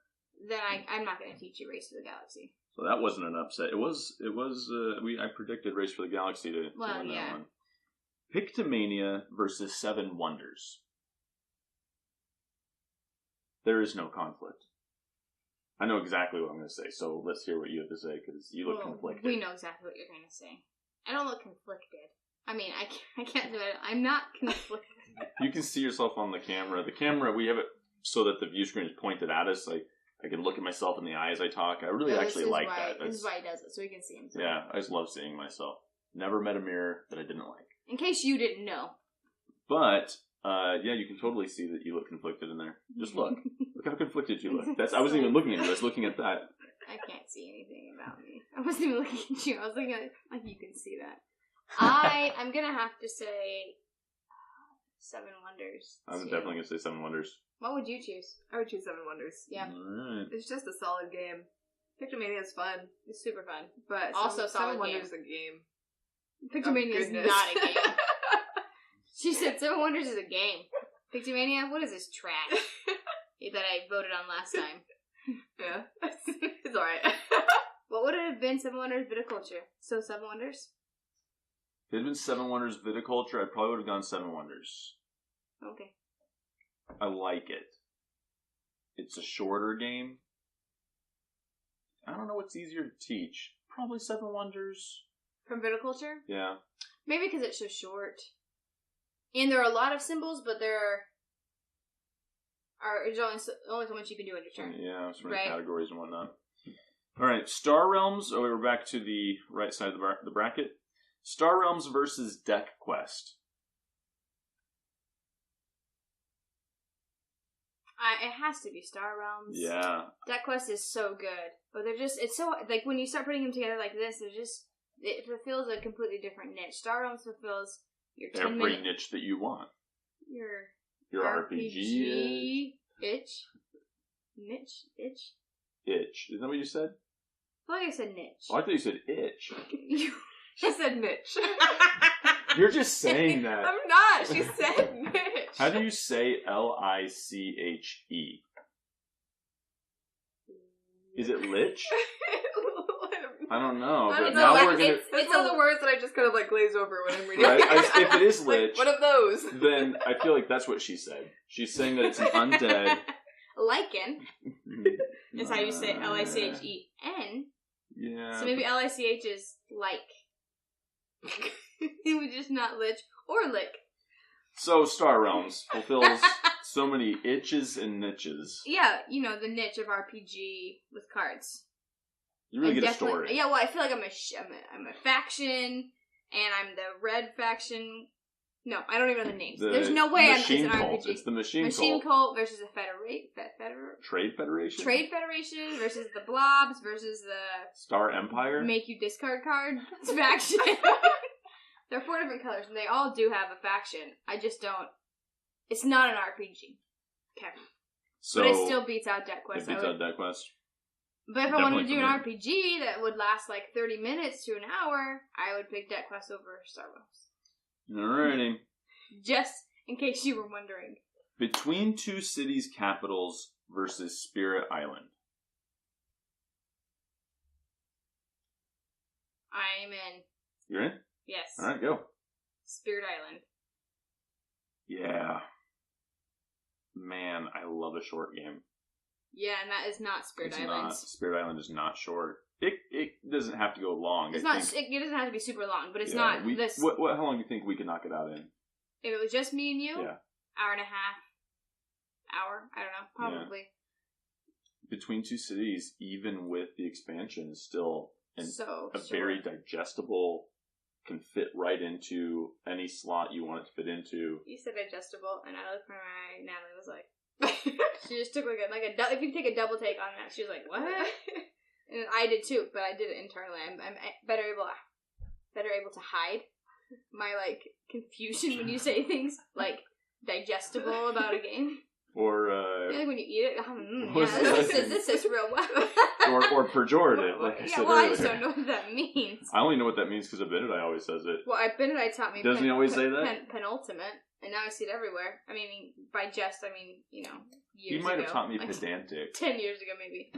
then I'm not going to teach you Race for the Galaxy. So
that wasn't an upset. It was. I predicted Race for the Galaxy to win that one. Pictomania versus 7 Wonders. There is no conflict. I know exactly what I'm going to say, so let's hear what you have to say, because you look conflicted.
We know exactly what you're going to say. I don't look conflicted. I mean, I can't do it. I'm not conflicted.
You can see yourself on the camera. The camera, we have it so that the view screen is pointed at us. Like, I can look at myself in the eye as I talk. I really actually like that.
This is why he does it, so he can see himself.
Yeah, I just love seeing myself. Never met a mirror that I didn't like.
In case you didn't know.
But, yeah, you can totally see that you look conflicted in there. Just look. Look how conflicted you look. I wasn't even looking at you. I was looking at that.
I can't see anything about me. I wasn't even looking at you. I was looking at like you can see that. I'm gonna have to say 7 Wonders.
I'm definitely gonna say 7 Wonders.
What would you choose?
I would choose 7 Wonders.
Yeah.
Alright.
It's just a solid game. Pictomania is fun.
It's super fun.
But
also
7 Wonders is a game.
Pictomania is not a game. She said 7 Wonders is a game. Pictomania? What is this trash that I voted on last time?
Yeah. It's alright.
What would it have been? 7 Wonders Viticulture. So 7 Wonders?
If it had been 7 Wonders Viticulture, I probably would have gone 7 Wonders.
Okay.
I like it. It's a shorter game. I don't know what's easier to teach. Probably 7 Wonders.
From Viticulture?
Yeah.
Maybe because it's so short. And there are a lot of symbols, but there's only so much you can do in your turn.
Yeah, so many categories and whatnot. Alright, Star Realms. Oh, we're back to the right side of the bracket. Star Realms versus Deck Quest.
It has to be Star Realms.
Yeah.
Deck Quest is so good. But it's so, like, when you start putting them together like this, it fulfills a completely different niche. Star Realms fulfills your 10
every niche that you want.
Your
RPG.
Itch. Niche. Itch.
Itch. Isn't that what you said?
I feel like I said niche.
Oh, I thought you said itch.
She said niche.
You're just saying that.
I'm not. She said niche.
How do you say L-I-C-H-E? Is it lich? I don't know. But now we're gonna.
It's one of the words that I just kind of like glaze over when I'm reading.
If it is lich,
like, what of those?
Then I feel like that's what she said. She's saying that it's an undead.
Lichen is how you say L-I-C-H-E-N.
Yeah.
So maybe L-I-C-H is like. It was just not lich or lick.
So Star Realms fulfills so many itches and niches.
Yeah, you know, the niche of RPG with cards.
You really get a story.
Yeah, well, I feel like I'm a faction, and I'm the red faction. No, I don't even know the names. There's no way it's an RPG.
It's the Machine
Cult versus a
Trade Federation?
Trade Federation versus the Blobs versus the...
Star Empire?
Make you discard cards faction. There are 4 different colors, and they all do have a faction. I just don't... It's not an RPG. Okay.
So,
but it still beats out Deck Quest.
It beats out Deck Quest.
But if I wanted to do an RPG that would last like 30 minutes to an hour, I would pick Deck Quest over Star Realms.
Alrighty.
Just in case you were wondering.
Between Two Cities Capitals versus Spirit Island.
I'm in.
You're in?
Yes.
Alright, go.
Spirit Island.
Yeah. Man, I love a short game.
Yeah, and that is not Spirit Island.
Spirit Island is not short. It doesn't have to go long.
It doesn't have to be super long, but it's not this.
How long do you think we could knock it out in?
If it was just me and you,
yeah.
Hour and a half. Hour? I don't know. Probably.
Yeah. Between Two Cities, even with the expansion, is still very digestible. Can fit right into any slot you want it to fit into.
You said digestible, and I looked for Natalie was like, she just took if you take a double take on that, she was like, what? And I did too, but I did it internally. I'm better able to hide my like confusion when you say things like digestible about a game.
Or
like when you eat it, this is real well.
or pejorative, like I said earlier.
I just don't know what that means.
I only know what that means because Benedict always says it.
Well, Benedict taught me.
Doesn't he always say that?
Penultimate, and now I see it everywhere. I mean, by jest, I mean years ago.
He might have taught me pedantic.
10 years ago, maybe.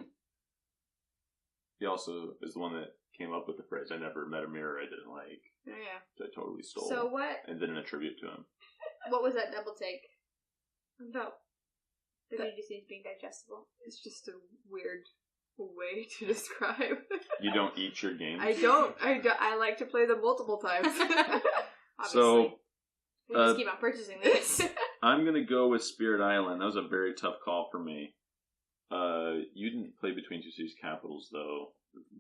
He also is the one that came up with the phrase, "I never met a mirror I didn't like."
Oh, yeah.
Which I totally stole.
So what?
And didn't attribute to him.
What was that double take about? The DGC being digestible.
It's just a weird way to describe.
You don't eat your games?
I don't. I like to play them multiple times.
So
we just keep on purchasing these.
I'm gonna go with Spirit Island. That was a very tough call for me. You didn't play Between Two Cities Capitals though.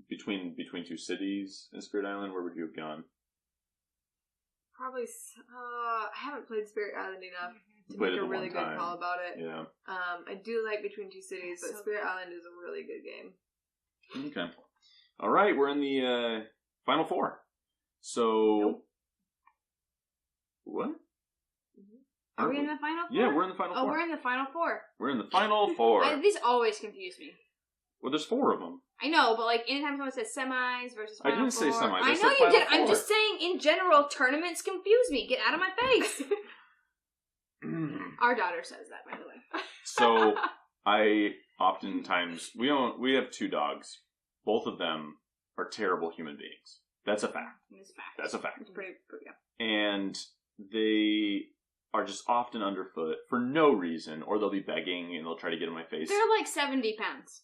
Between Two Cities and Spirit Island, where would you have gone?
Probably. I haven't played Spirit Island enough to make a really good call about it.
Yeah.
I do like Between Two Cities, but Spirit Island is a really good game.
Okay. All right, we're in the final 4. So.
Nope.
What?
Are we in the final 4?
Yeah, we're in the final 4.
Oh, we're in the final 4.
We're in the final 4.
These always confuse me.
Well, there's 4 of them.
I know, but like anytime someone says semis versus final 4.
I didn't say semis.
I know you did. I'm just saying, in general, tournaments confuse me. Get out of my face. Our daughter says that, by the way.
So I oftentimes we have 2 dogs. Both of them are terrible human beings. That's a fact.
It's fact.
That's a fact.
It's pretty yeah.
And they are just often underfoot for no reason, or they'll be begging and they'll try to get in my face.
They're like 70 pounds.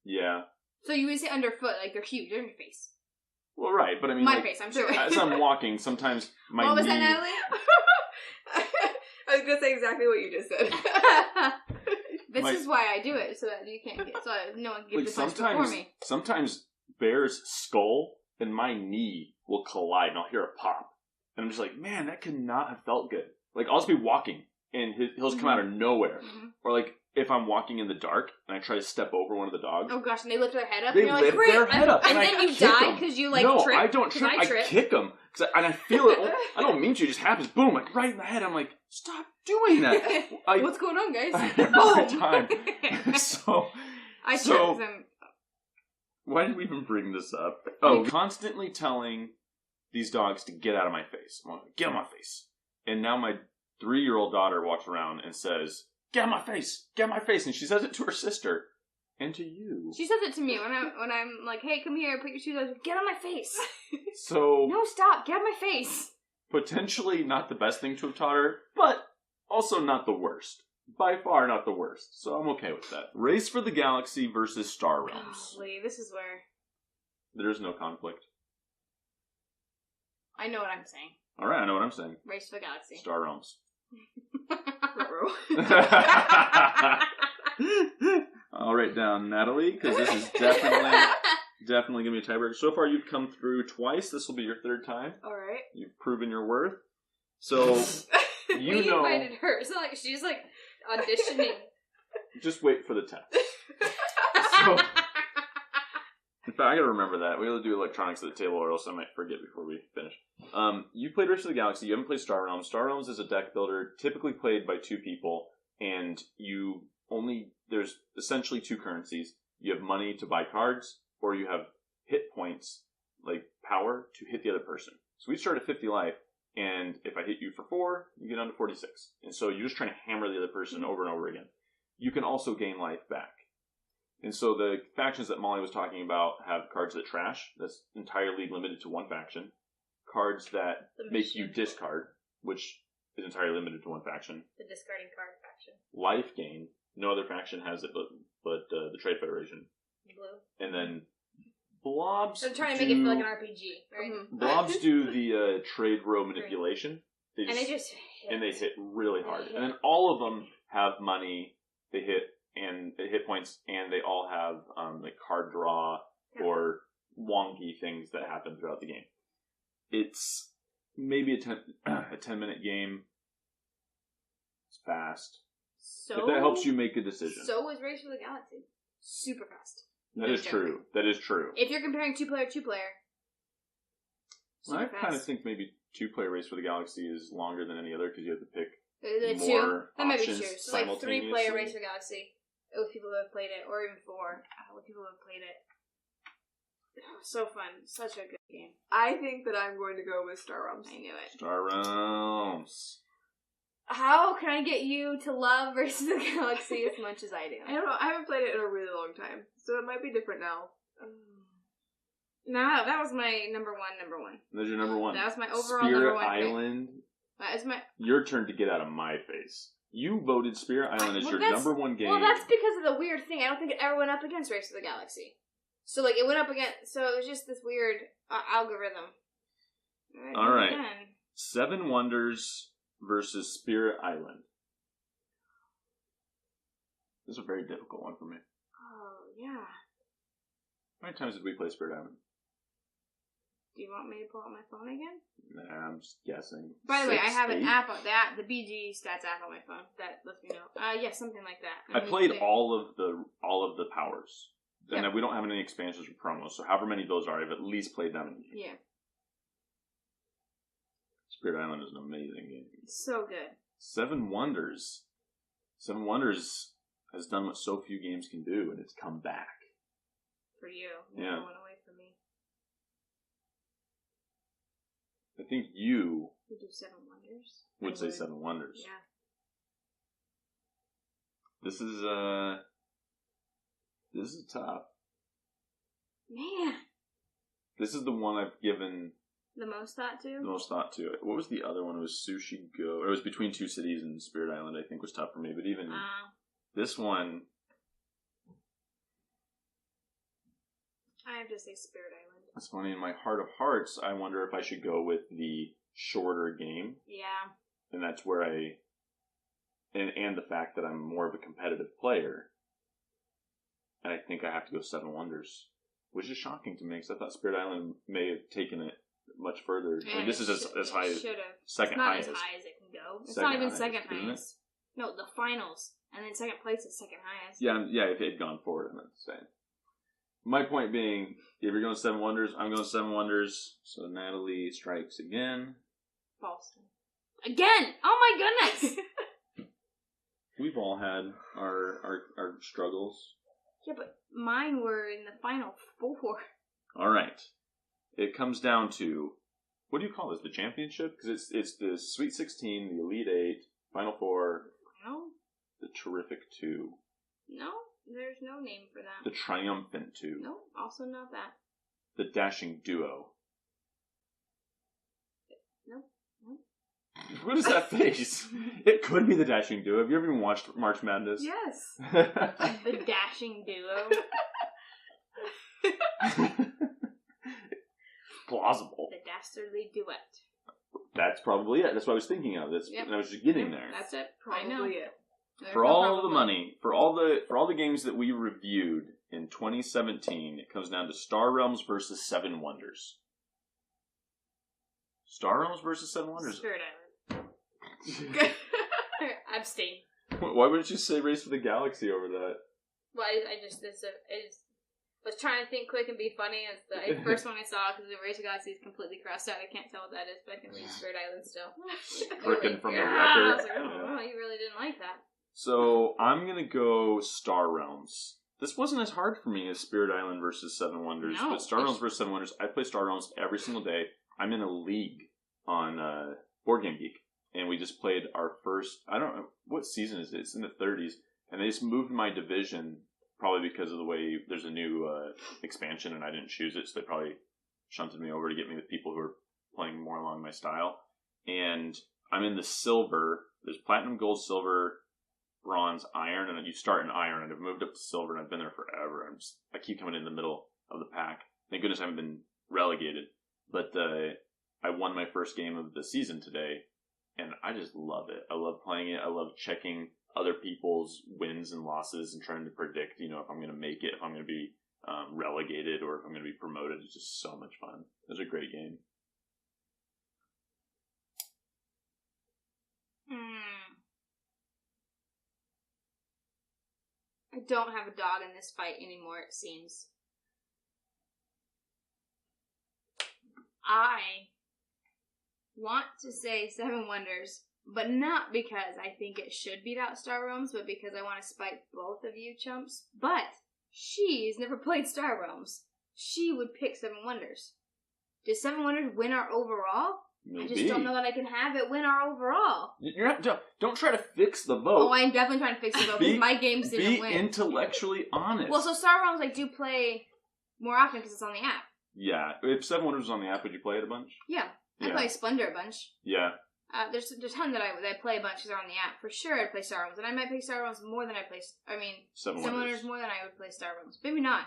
Yeah. So
you would say underfoot, like they're huge. They're in your face.
Well, right, but I mean,
my face, I'm sure.
As I'm walking, sometimes my
What was
knee...
that, Natalie?
I was gonna say exactly what you just said.
This is why I do it, so that you can't get, so no one can get the punch before me.
Sometimes Bear's skull and my knee will collide, and I'll hear a pop, and I'm just like, man, that could not have felt good. Like I'll just be walking, and he'll just come out of nowhere, or like if I'm walking in the dark and I try to step over one of the dogs.
Oh gosh, and they lift their head up.
They
and you're
lift
like,
their head up.
And then you die because you like
no,
trip.
I don't trip. I kick them. And I feel it. I don't mean to. It just happens. Boom, like right in the head. I'm like, stop doing that.
What's going on, guys?
Every time. So
I trip them.
Why did we even bring this up? Oh, constantly telling these dogs to get out of my face. I'm like, get out of my face. And now my 3-year-old daughter walks around and says, get out of my face. Get out of my face. And she says it to her sister and to you.
She says it to me when I'm like, hey, come here, put your shoes on. Get out of my face.
So
no, stop. Get out of my face.
Potentially not the best thing to have taught her, but also not the worst. By far not the worst. So I'm okay with that. Race for the Galaxy versus Star Realms.
Oh, Lee, this is where...
There's no conflict.
I know what I'm saying.
Alright, I know what I'm saying.
Race for the Galaxy.
Star Realms. I'll write down Natalie, because this is definitely going to be a tiebreaker. So far you've come through twice. This will be your third time.
Alright.
You've proven your worth. So...
We invited her. It's not like she's like auditioning.
Just wait for the test. So, in fact, I gotta remember that. We gotta do electronics at the table or else I might forget before we finish. You played Race of the Galaxy. You haven't played Star Realms. Star Realms is a deck builder typically played by 2 people, and there's essentially 2 currencies. You have money to buy cards, or you have hit points, like power, to hit the other person. So we start at 50 life. And if I hit you for 4, you get down to 46. And so you're just trying to hammer the other person over and over again. You can also gain life back. And so the factions that Molly was talking about have cards that trash. That's entirely limited to 1 faction. Cards that make you discard, which is entirely limited to 1 faction.
The discarding card faction.
Life gain. No other faction has it but the Trade Federation.
Blue.
And then... Blobs.
I'm trying to make it feel like an RPG, right?
Mm-hmm.
Blobs do the trade row manipulation. They hit really hard. And then all of them have money. They hit points, and they all have like card draw or wonky things that happen throughout the game. It's maybe a 10-minute game. It's fast.
So
if that helps you make a decision.
So is Race for the Galaxy. Super fast.
That is true. That is true.
If you're comparing 2-player,
I kind of think maybe 2-player Race for the Galaxy is longer than any other because you have to pick
the
more
2. That might be
options
true. So like 3-player
simultaneously.
Race for the Galaxy with people who have played it, or even 4 with people who have played it. So fun. Such a good game.
I think that I'm going to go with Star Realms.
I knew it.
Star Realms.
How can I get you to love Race of the Galaxy as much as I do?
I don't know. I haven't played it in a really long time, so it might be different now.
No, that was my number one.
That's your number 1.
That was my overall
Spirit
number 1
Island.
That is my...
Your turn to get out of my face. You voted Spirit Island as your number 1 game.
Well, that's because of the weird thing. I don't think it ever went up against Race of the Galaxy. So, like, it went up against... So, it was just this weird algorithm.
All right. 7 Wonders versus Spirit Island. This is a very difficult one for me.
Oh, yeah.
How many times did we play Spirit Island?
Do you want me to pull out my phone again?
Nah, I'm just guessing.
By the way, I have
8?
an app on that, the BG stats app on my phone that lets me know. Yeah, something like that.
I played all of the powers. And then we don't have any expansions or promos, so however many of those are, I've at least played them.
Yeah.
Spirit Island is an amazing game.
So good.
7 Wonders. 7 Wonders has done what so few games can do, and it's come back.
For you.
Yeah.
No one away from me.
I think you
would do 7 Wonders.
Would say 7 Wonders.
Yeah.
This is tough.
Man.
This is the one I've given
the most thought to.
What was the other one? It was Sushi Go. It was Between Two Cities and Spirit Island. I think was tough for me, but even this one,
I have to say Spirit Island.
It's funny. In my heart of hearts, I wonder if I should go with the shorter game.
Yeah.
And that's where and the fact that I'm more of a competitive player. And I think I have to go 7 Wonders, which is shocking to me because I thought Spirit Island may have taken it much further. I mean, this is as high as second highest.
It's not as high as it can go. It's not even second highest. No, the finals. And then second place is second highest.
Yeah, if it had gone forward, I'm not saying. My point being, if you're going 7 Wonders, I'm going 7 Wonders. So Natalie strikes again.
False. Again! Oh my goodness!
We've all had our struggles.
Yeah, but mine were in the final 4.
All right. It comes down to, what do you call this? The championship? Because it's the Sweet 16, the Elite 8, Final 4.
No.
The Terrific 2.
No, there's no name for that.
The Triumphant 2.
No, also not that.
The Dashing Duo.
No.
What is that face? It could be the Dashing Duo. Have you ever even watched March Madness?
Yes.
The Dashing Duo.
Plausible.
The Dastardly Duet.
That's probably it. That's what I was thinking of.
Yep.
And I was just getting there.
That's it.
Probably
I know.
it.
There's
For
no
all
probably.
the money, for all the games that we reviewed in 2017, it comes down to Star Realms versus 7 Wonders. Star Realms versus 7 Wonders.
Spirit Island. Abstain.
Why wouldn't you say Race for the Galaxy over that?
Well, I just was trying to think quick and be funny. It's the first one I saw because the Race of Galaxy is completely crossed out. I can't tell what that is, but I can read Spirit Island still.
Frickin' from the
I
record.
was like, oh, you really didn't like that.
So I'm gonna go Star Realms. This wasn't as hard for me as Spirit Island versus 7 Wonders,
No.
but Star Realms versus 7 Wonders. I play Star Realms every single day. I'm in a league on Board Game Geek, and we just played our first. I don't know what season is it. It's in the 30s, and they just moved my division probably because of the way there's a new expansion, and I didn't choose it, so they probably shunted me over to get me with people who are playing more along my style. And I'm in the silver. There's platinum, gold, silver, bronze, iron, and then you start in iron, and I've moved up to silver, and I've been there forever. I keep coming in the middle of the pack. Thank goodness I haven't been relegated. But I won my first game of the season today, and I just love it. I love playing it. I love checking other people's wins and losses and trying to predict, if I'm going to make it, if I'm going to be relegated, or if I'm going to be promoted. It's just so much fun. It was a great game.
I don't have a dog in this fight anymore, it seems. I want to say 7 Wonders, but not because I think it should beat out Star Realms, but because I want to spite both of you chumps. But she's never played Star Realms. She would pick 7 Wonders. Does 7 Wonders win our overall?
Maybe.
I just don't know that I can have it win our overall.
You're not, don't try to fix the vote.
Oh, I'm definitely trying to fix the vote because my games didn't win.
Be intellectually honest.
Well, so Star Realms I do play more often because it's on the app.
Yeah. If 7 Wonders was on the app, would you play it a bunch?
Yeah. I play Splendor a bunch.
Yeah.
There's a ton that I play a bunch because they're on the app. For sure I'd play Star Realms. And I might play Star Realms more than I play...
7
Wonders
Wonders
more than I would play Star Realms. Maybe not.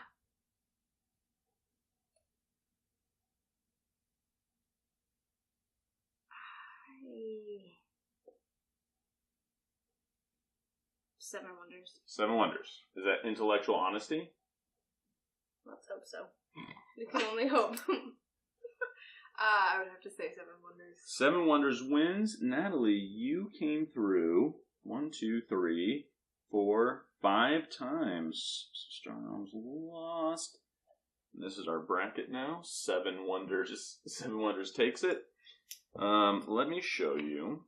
Seven Wonders.
7 Wonders. Is that intellectual honesty?
Let's hope so. We can only hope.
I would have to say 7 Wonders.
7 Wonders wins. Natalie, you came through 1, 2, 3, 4, 5 times. Star Realms lost. This is our bracket now. 7 Wonders. 7 Wonders takes it. Let me show you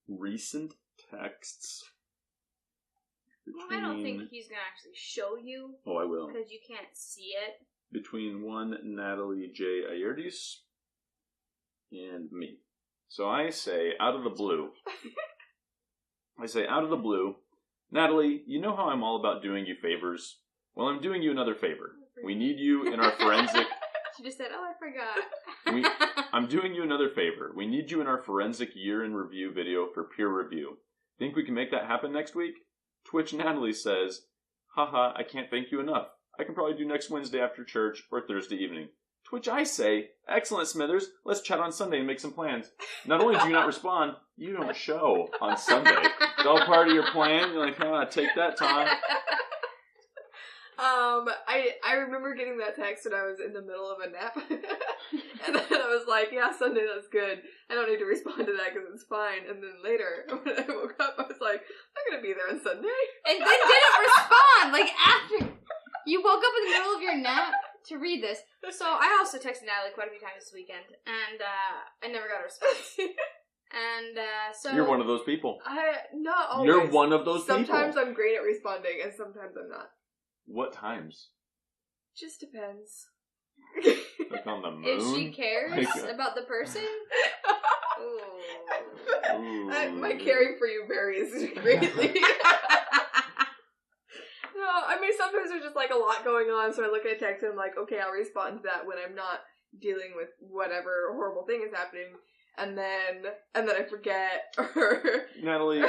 recent texts.
Well, I don't think he's going to actually show you.
Oh, I will.
Because you can't see it.
Between one Natalie J. Ayerdis and me. So I say, out of the blue. Natalie, you know how I'm all about doing you favors? Well, I'm doing you another favor. We need you in our forensic...
She just said, oh, I forgot.
I'm doing you another favor. We need you in our forensic year in review video for peer review. Think we can make that happen next week? Twitch Natalie says, haha, I can't thank you enough. I can probably do next Wednesday after church or Thursday evening. To which I say, excellent, Smithers. Let's chat on Sunday and make some plans. Not only do you not respond, you don't show on Sunday. It's all part of your plan. You're like, take that time.
I remember getting that text when I was in the middle of a nap. And then I was like, yeah, Sunday, that's good. I don't need to respond to that because it's fine. And then later, when I woke up, I was like, I'm going to be there on Sunday.
And then didn't respond. Like, after you woke up in the middle of your nap to read this. So I also texted Natalie quite a few times this weekend. And I never got a response. And so...
You're one of those people.
Not always.
You're one of those people.
Sometimes I'm great at responding, and sometimes I'm not.
What times?
Just depends.
Like on the moon?
If she cares about the person?
Ooh.
My caring for you varies greatly. No, I mean, sometimes there's just, like, a lot going on, so I look at a text and I'm like, okay, I'll respond to that when I'm not dealing with whatever horrible thing is happening, and then I forget, or...
Natalie,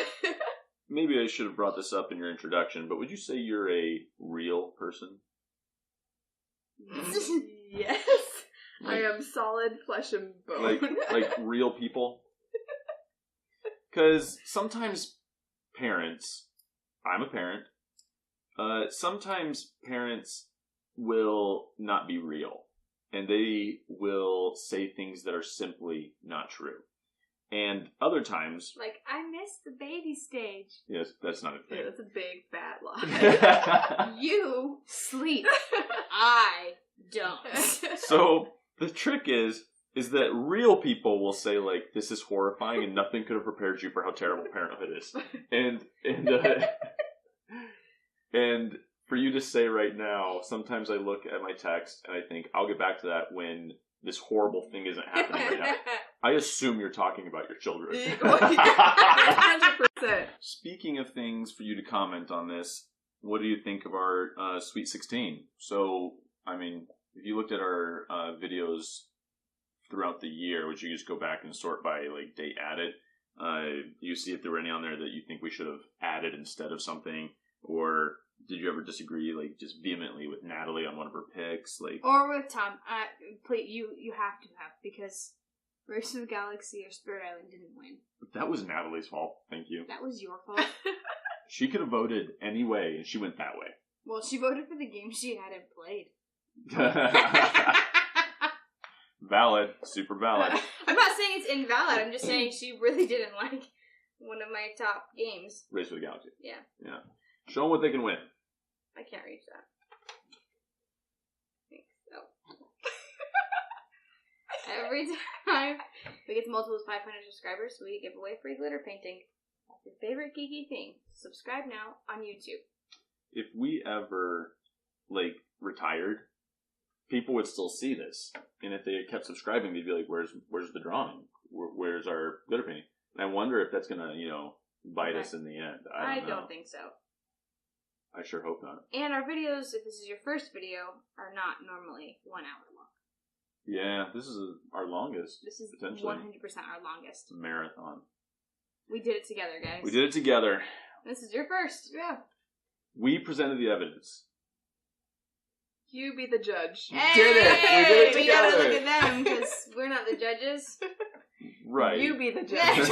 maybe I should have brought this up in your introduction, but would you say you're a real person?
Yes.
Like,
I am solid flesh and bone.
like real people? Because sometimes parents, I'm a parent, sometimes parents will not be real. And they will say things that are simply not true. And other times...
Like, I missed the baby stage.
Yes, that's not a thing.
Yeah, that's a big fat lie.
You sleep. I don't.
So, the trick is that real people will say, like, this is horrifying and nothing could have prepared you for how terrible parenthood is. And for you to say right now, sometimes I look at my text and I think, I'll get back to that when this horrible thing isn't happening right now. I assume you're talking about your children.
100%.
Speaking of things for you to comment on this, what do you think of our Sweet 16? So, I mean, if you looked at our videos throughout the year, would you just go back and sort by, like, date added? You see if there were any on there that you think we should have added instead of something? Or did you ever disagree, like, just vehemently with Natalie on one of her picks? Like,
or with Tom. Please, you have to have, because Race of the Galaxy or Spirit Island didn't win.
that was Natalie's fault. Thank you.
That was your fault.
She could have voted any way, and she went that way.
Well, she voted for the game she hadn't played.
Valid. Super valid.
I'm not saying it's invalid. I'm just saying she really didn't like one of my top games.
Race for the Galaxy.
Yeah.
Yeah. Show them what they can win.
I can't reach that. Thanks. Oh. Every time we get to multiple 500 subscribers, we give away free glitter painting. That's your favorite geeky thing. Subscribe now on YouTube.
If we ever, like, retired, people would still see this. And if they kept subscribing, they'd be like, where's the drawing? Where's our glitter painting? And I wonder if that's going to, bite us in the end. I don't
think so.
I sure hope not.
And our videos, if this is your first video, are not normally 1 hour long.
Yeah, this is our longest.
This is
potentially
100% our longest.
Marathon.
We did it together, guys.
We did it together.
This is your first.
Yeah.
We presented the evidence.
You be the judge.
Hey!
Did it. We did it together.
We gotta look at them, because we're not the judges.
Right.
You be the judge.